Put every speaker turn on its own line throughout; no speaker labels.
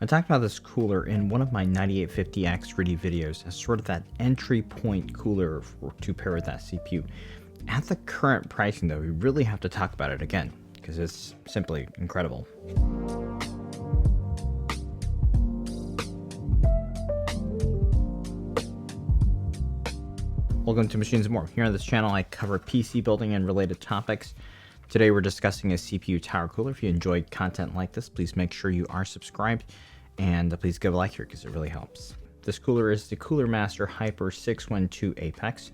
I talked about this cooler in one of my 9850X 3D videos as sort of that entry point cooler to pair with that CPU. At the current pricing though, we really have to talk about it again because it's simply incredible. Welcome to Machines and More. Here on this channel I cover PC building and related topics. Today we're discussing a CPU tower cooler. If you enjoyed content like this, please make sure you are subscribed and please give a like here because it really helps. This cooler is the Cooler Master Hyper 612 Apex.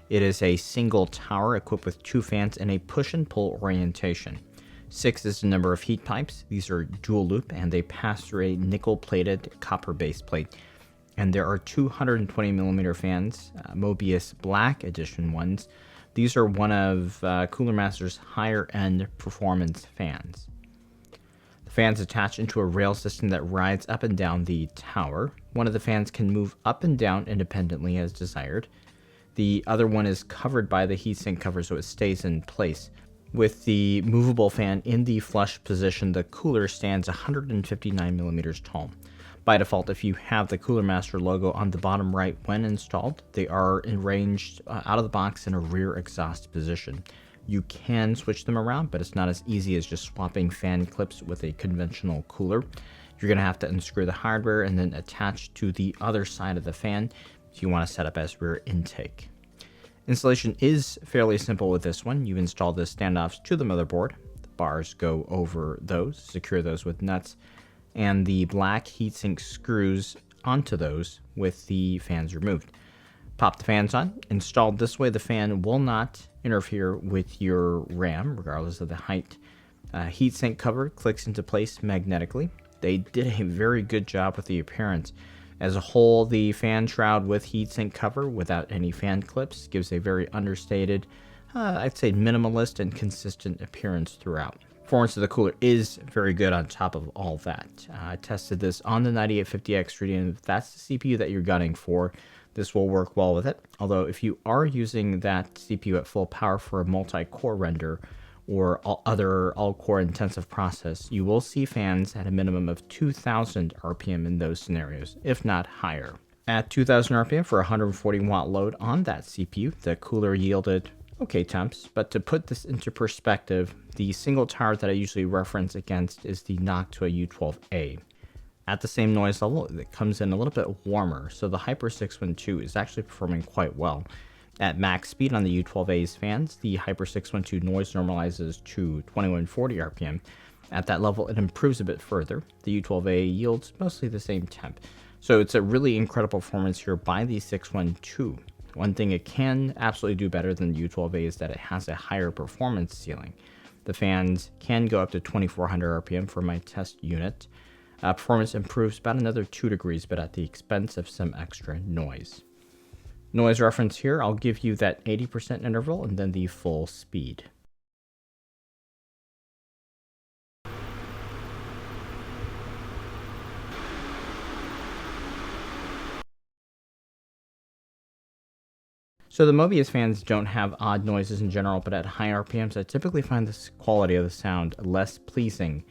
It is a single tower equipped with 2 fans and a push and pull orientation. 6 is the number of heat pipes. These are dual loop and they pass through a nickel plated copper base plate. And there are 220mm fans, Mobius Black Edition ones. These are one of Cooler Master's higher end performance fans. The fans attach into a rail system that rides up and down the tower. One of the fans can move up and down independently as desired. The other one is covered by the heatsink cover so it stays in place. With the movable fan in the flush position, the cooler stands 159mm tall. By default, if you have the Cooler Master logo on the bottom right when installed, they are arranged out of the box in a rear exhaust position. You can switch them around, but it's not as easy as just swapping fan clips with a conventional cooler. You're going to have to unscrew the hardware and then attach to the other side of the fan if you want to set up as rear intake. Installation is fairly simple with this one. You install the standoffs to the motherboard. The bars go over those, secure those with nuts, and the black heatsink screws onto those with the fans removed. Pop the fans on. Installed this way, the fan will not interfere with your RAM, regardless of the height. Heatsink cover clicks into place magnetically. They did a very good job with the appearance. As a whole, the fan shroud with heatsink cover without any fan clips gives a very understated, I'd say minimalist and consistent appearance throughout. Performance of the cooler is very good on top of all that. I tested this on the 9850X 3D, and if that's the CPU that you're gunning for, this will work well with it. Although if you are using that CPU at full power for a multi-core render or other all-core intensive process, you will see fans at a minimum of 2000 RPM in those scenarios, if not higher. At 2000 RPM for a 140 watt load on that CPU, the cooler yielded okay temps, but to put this into perspective, the single tower that I usually reference against is the Noctua U12A. At the same noise level, it comes in a little bit warmer, so the Hyper 612 is actually performing quite well. At max speed on the U12A's fans, the Hyper 612 noise normalizes to 2140 RPM. At that level, it improves a bit further. The U12A yields mostly the same temp. So it's a really incredible performance here by the 612. One thing it can absolutely do better than the U12A is that it has a higher performance ceiling. The fans can go up to 2400 RPM for my test unit. Performance improves about another 2 degrees, but at the expense of some extra noise. Noise reference here, I'll give you that 80% interval and then the full speed. So the Mobius fans don't have odd noises in general, but at high RPMs, I typically find this quality of the sound less pleasing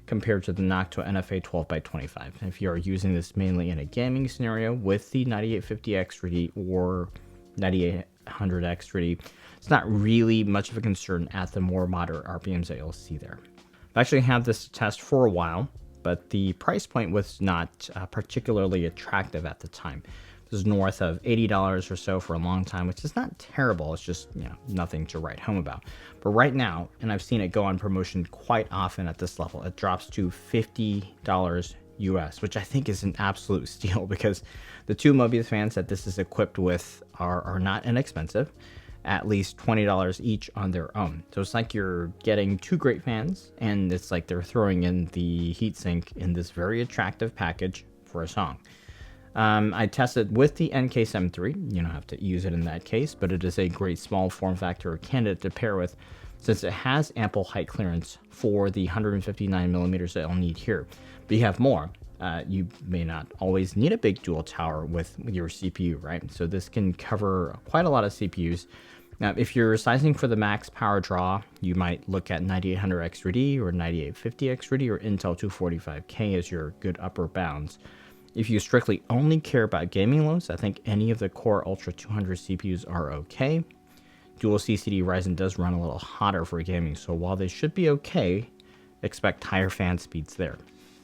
compared to the Noctua NFA 12x25. If you are using this mainly in a gaming scenario with the 9850X 3D or 9800X 3D, it's not really much of a concern at the more moderate RPMs that you'll see there. I've actually had this test for a while, but the price point was not particularly attractive at the time. It was north of $80 or so for a long time, which is not terrible. It's just, nothing to write home about. But right now, and I've seen it go on promotion quite often at this level, it drops to $50 US, which I think is an absolute steal because the 2 Mobius fans that this is equipped with are not inexpensive, at least $20 each on their own. So it's like you're getting 2 great fans, and it's like they're throwing in the heatsink in this very attractive package for a song. I tested with the NK73. You don't have to use it in that case, but it is a great small form factor candidate to pair with since it has ample height clearance for the 159mm that I'll need here. But you have more. You may not always need a big dual tower with your CPU, right? So this can cover quite a lot of CPUs Now, if you're sizing for the max power draw, you might look at 9800X3D or 9850X3D or Intel 245K as your good upper bounds. If you strictly only care about gaming loads, I think any of the Core Ultra 200 CPUs are okay. Dual CCD Ryzen does run a little hotter for gaming, so while they should be okay, expect higher fan speeds there.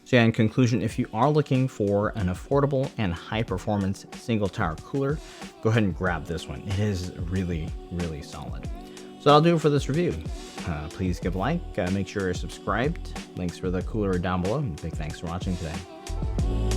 So yeah, in conclusion, if you are looking for an affordable and high performance single tower cooler, go ahead and grab this one. It is really, really solid. So that'll do it for this review. Please give a like, make sure you're subscribed. Links for the cooler are down below. And big thanks for watching today.